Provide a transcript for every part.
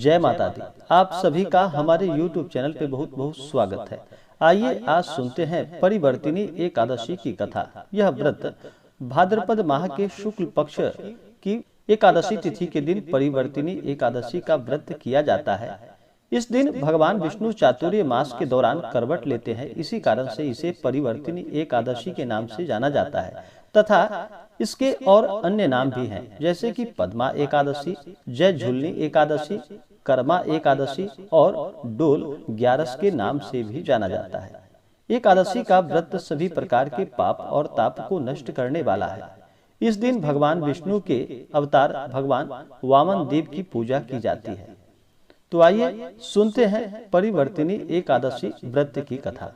जय माता दी। आप सभी का हमारे YouTube चैनल पे बहुत बहुत स्वागत है। आइए आज सुनते हैं परिवर्तिनी एकादशी की कथा। यह व्रत भाद्रपद माह के शुक्ल पक्ष की एकादशी तिथि के दिन परिवर्तिनी एकादशी का व्रत किया जाता है। इस दिन भगवान विष्णु चातुर्य मास के दौरान करवट लेते हैं। इसी कारण से इसे परिवर्तिनी एकादशी के नाम से जाना जाता है तथा इसके और अन्य नाम भी हैं, जैसे कि पद्मा एकादशी, जय झुलनी एकादशी, कर्मा एकादशी और डोल ग्यारस के नाम से भी जाना जाता है। एकादशी का व्रत सभी प्रकार के पाप और ताप को नष्ट करने वाला है। इस दिन भगवान विष्णु के अवतार भगवान वामन देव की पूजा की जाती है। तो आइए सुनते हैं परिवर्तिनी एकादशी व्रत की कथा।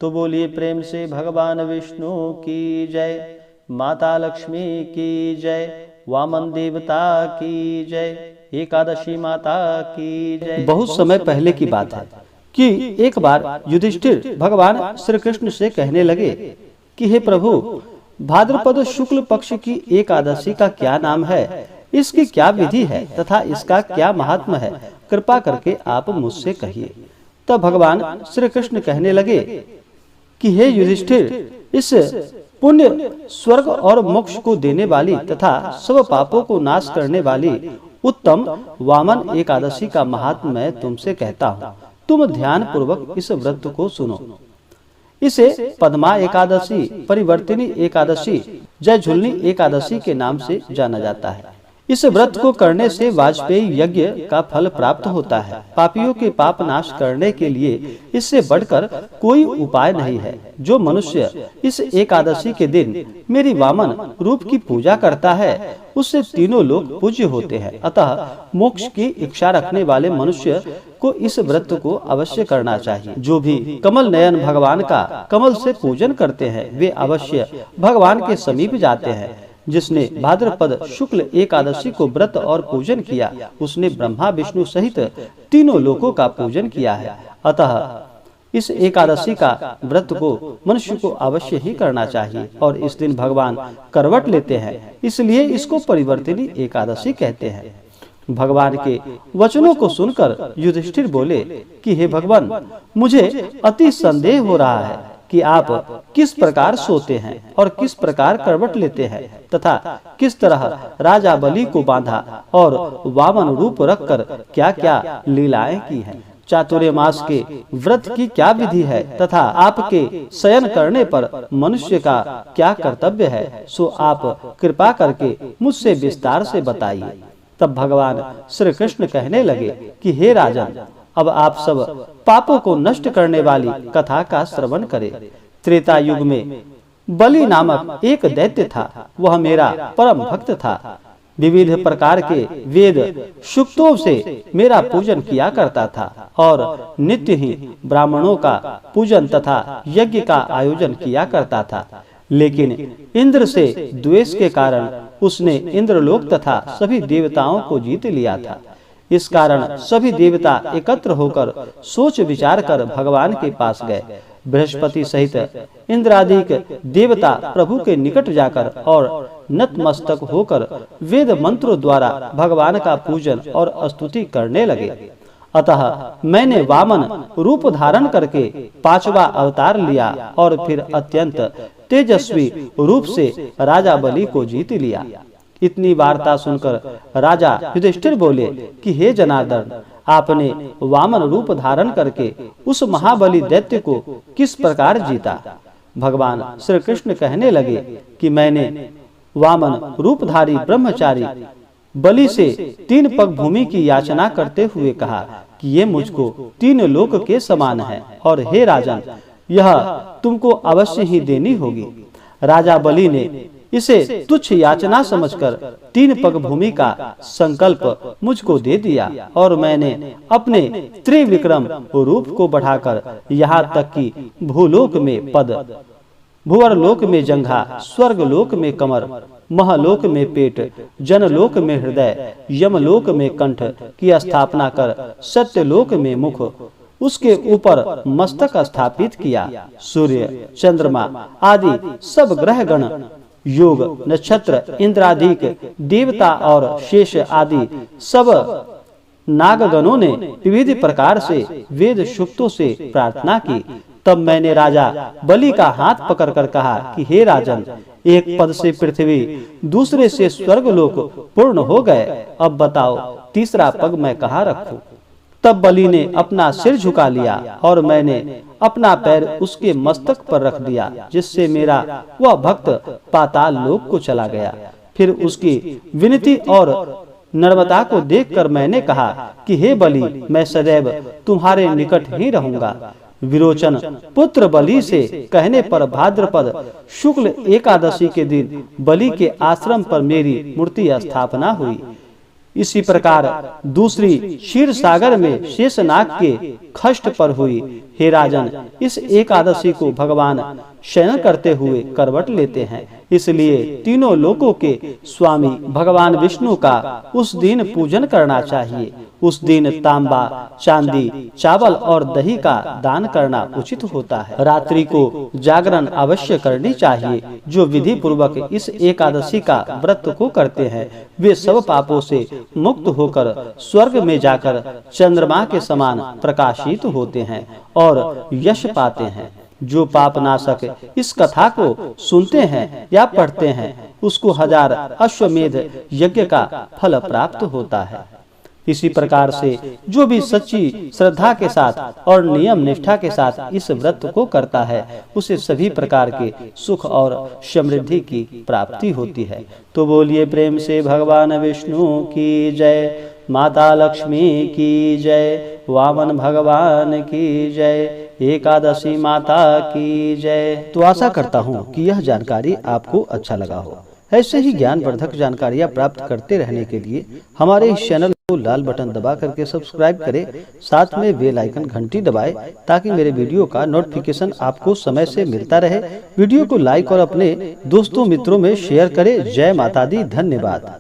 तो बोलिए प्रेम से भगवान विष्णु की जय, माता लक्ष्मी की जय, वामन देवता की जय, एकादशी माता की जय। बहुत समय पहले की बात है कि एक बार युधिष्ठिर भगवान श्री कृष्ण से कहने लगे कि हे प्रभु, भाद्रपद शुक्ल पक्ष की एकादशी का क्या नाम है, इसकी क्या विधि है तथा इसका क्या महात्म है, कृपा करके आप मुझसे कहिए। तब भगवान श्री कृष्ण कहने लगे कि हे युधिष्ठिर, इस पुण्य स्वर्ग और मोक्ष को देने वाली तथा सब पापों को नाश करने वाली उत्तम वामन एकादशी का महात्म मैं तुमसे कहता हूँ। तुम ध्यान पूर्वक इस व्रत को सुनो। इसे पद्मा एकादशी, परिवर्तिनी एकादशी, जय झुलनी एकादशी के नाम से जाना जाता है। इस व्रत को करने से वाजपेयी यज्ञ का फल प्राप्त होता है। पापियों के पाप नाश करने के लिए इससे बढ़कर कोई उपाय नहीं है। जो मनुष्य इस एकादशी के दिन मेरी वामन रूप की पूजा करता है, उससे तीनों लोग पूज्य होते हैं। अतः मोक्ष की इच्छा रखने वाले मनुष्य को इस व्रत को अवश्य करना चाहिए। जो भी कमल नयन भगवान का कमल से पूजन करते हैं, वे अवश्य भगवान के समीप जाते हैं। जिसने भाद्रपद शुक्ल एकादशी को व्रत और पूजन किया, उसने ब्रह्मा विष्णु सहित तीनों लोकों का पूजन किया है। अतः इस एकादशी का व्रत को मनुष्य को अवश्य ही करना चाहिए। और इस दिन भगवान करवट लेते हैं, इसलिए इसको परिवर्तिनी एकादशी कहते हैं। भगवान के वचनों को सुनकर युधिष्ठिर बोले कि हे भगवान, मुझे अति संदेह हो रहा है कि आप किस प्रकार सोते हैं और किस प्रकार करवट लेते हैं तथा किस तरह राजा बलि को बांधा और वामन रूप रखकर क्या क्या लीलाएं की हैं। चातुर्य मास के व्रत की क्या विधि है तथा आपके शयन करने पर मनुष्य का क्या कर्तव्य है, सो आप कृपा करके मुझसे विस्तार से बताइए। तब भगवान श्री कृष्ण कहने लगे कि हे राजन, अब आप सब पापों को नष्ट करने वाली कथा का श्रवण करें। त्रेता युग में बलि नामक एक दैत्य था। वह मेरा परम भक्त था। विविध प्रकार के वेद सूक्तों से मेरा पूजन किया करता था और नित्य ही ब्राह्मणों का पूजन तथा यज्ञ का आयोजन किया करता था। लेकिन इंद्र से द्वेष के कारण उसने इंद्रलोक तथा सभी देवताओं को जीत लिया था। इस कारण सभी देवता एकत्र होकर सोच विचार कर भगवान के पास गए। बृहस्पति सहित इंद्रादिक देवता प्रभु के निकट जाकर और नतमस्तक होकर वेद मंत्रों द्वारा भगवान का पूजन और स्तुति करने लगे। अतः मैंने वामन रूप धारण करके पांचवा अवतार लिया और फिर अत्यंत तेजस्वी रूप से राजा बलि को जीत लिया। इतनी वार्ता सुनकर राजा युधिष्ठिर बोले कि हे जनार्दन, आपने वामन रूप धारण करके उस महाबली दैत्य को किस प्रकार जीता। भगवान श्री कृष्ण कहने लगे कि मैंने वामन रूपधारी ब्रह्मचारी बलि से 3 पग भूमि की याचना करते हुए कहा कि ये मुझको 3 लोक के समान है और हे राजन, यह तुमको अवश्य ही देनी होगी। राजा बलि ने इसे तुच्छ याचना समझकर 3 पग भूमि का संकल्प मुझको दे दिया और मैंने अपने त्रिविक्रम रूप को बढ़ाकर यहाँ तक कि भूलोक में पद, भुवरलोक में जंघा, स्वर्गलोक में कमर, महलोक में पेट, जनलोक में हृदय, यमलोक में कंठ की स्थापना कर सत्यलोक में मुख, उसके ऊपर मस्तक स्थापित किया। सूर्य, चंद्रमा आदि सब ग्रह गण, योग, नक्षत्र, इंद्रादिक देवता और शेष आदि सब नागगणों ने विविध प्रकार से वेद सूक्तों से प्रार्थना की। तब मैंने राजा बलि का हाथ पकड़कर कहा कि हे राजन, एक पद से पृथ्वी, दूसरे से स्वर्गलोक पूर्ण हो गए। अब बताओ तीसरा पग मैं कहाँ रखूं? तब बलि ने अपना सिर झुका लिया और मैंने अपना पैर उसके मस्तक पर रख दिया, जिससे मेरा वह भक्त पाताल लोक को चला गया। फिर उसकी विनती और नम्रता को देखकर मैंने कहा कि हे बलि, मैं सदैव तुम्हारे निकट ही रहूंगा। विरोचन पुत्र बलि से कहने पर भाद्रपद शुक्ल एकादशी के दिन बलि के आश्रम पर मेरी मूर्ति स्थापना हुई। इसी प्रकार दूसरी क्षीर सागर में शेषनाग के खष्ट पर हुई। हे राजन, इस एकादशी को भगवान शयन करते हुए करवट लेते हैं, इसलिए तीनों लोकों के स्वामी भगवान विष्णु का उस दिन पूजन करना चाहिए। उस दिन तांबा, चांदी, चावल और दही का दान करना उचित होता है। रात्रि को जागरण अवश्य करनी चाहिए। जो विधि पूर्वक इस एकादशी का व्रत को करते हैं, वे सब पापों से मुक्त होकर स्वर्ग में जाकर चंद्रमा के समान प्रकाशित होते हैं और यश पाते हैं। जो पाप नाशक इस कथा को सुनते हैं या पढ़ते हैं, उसको 1000 अश्वमेध यज्ञ का फल प्राप्त होता है। इसी प्रकार से जो भी सच्ची श्रद्धा के साथ और नियम निष्ठा के साथ इस व्रत को करता है, उसे सभी प्रकार के सुख और समृद्धि की प्राप्ति होती है। तो बोलिए प्रेम से भगवान विष्णु की जय, माता लक्ष्मी की जय, वामन भगवान की जय, एकादशी माता की जय। तो आशा करता हूँ कि यह जानकारी आपको अच्छा लगा हो। ऐसे ही ज्ञानवर्धक जानकारियाँ प्राप्त करते रहने के लिए हमारे इस चैनल को लाल बटन दबा करके सब्सक्राइब करें, साथ में बेल आइकन घंटी दबाएं, ताकि मेरे वीडियो का नोटिफिकेशन आपको समय से मिलता रहे। वीडियो को लाइक और अपने दोस्तों मित्रों में शेयर करें। जय माता दी, धन्यवाद।